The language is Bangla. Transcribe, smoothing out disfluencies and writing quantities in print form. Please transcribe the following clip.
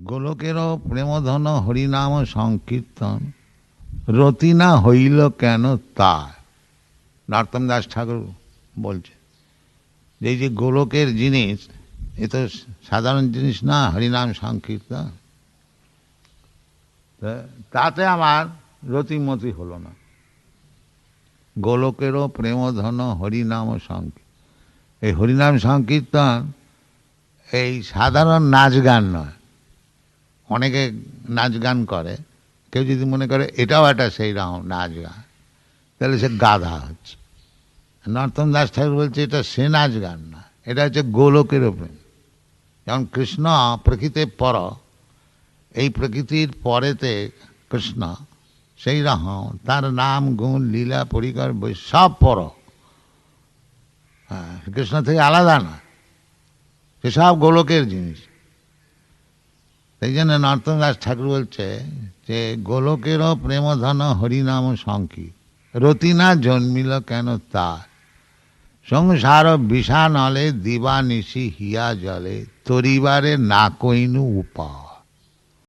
গোলকেরও প্রেমধন হরিনাম সংকীর্তন, রতি না হইল কেন তার। নরোত্তম দাস ঠাকুর বলছে যে এই যে গোলকের জিনিস, এ তো সাধারণ জিনিস না, হরিনাম সংকীর্তন, তাতে আমার রতিমতি হলো না। গোলকেরও প্রেমধন হরিনাম সংকীর্তন, এই হরিনাম সংকীর্তন এই সাধারণ নাচ গান নয়। অনেকে নাচ গান করে, কেউ যদি মনে করে এটাও একটা সেই রকম নাচ গান, তাহলে সে গাধা হচ্ছে। নরোত্তম দাস ঠাকুর বলছে এটা সে নাচ গান না, এটা হচ্ছে গোলকের প্রেম। যেমন কৃষ্ণ প্রকৃতির পর, এই প্রকৃতির পরেতে কৃষ্ণ, সেই রকম তার নাম গুণ লীলা পরিকর সব পর। হ্যাঁ, কৃষ্ণ থেকে আলাদা না, সেসব গোলকের জিনিস। সেই জন্য নরোত্তম দাস ঠাকুর বলছে যে গোলকেরও প্রেমধন হরিনাম সংকীর্তন, রতি না জন্মিল কেন তার। সংসার বিষানলে দিবানিশি হিয়া জলে, তরিবারে না কইনু উপায়।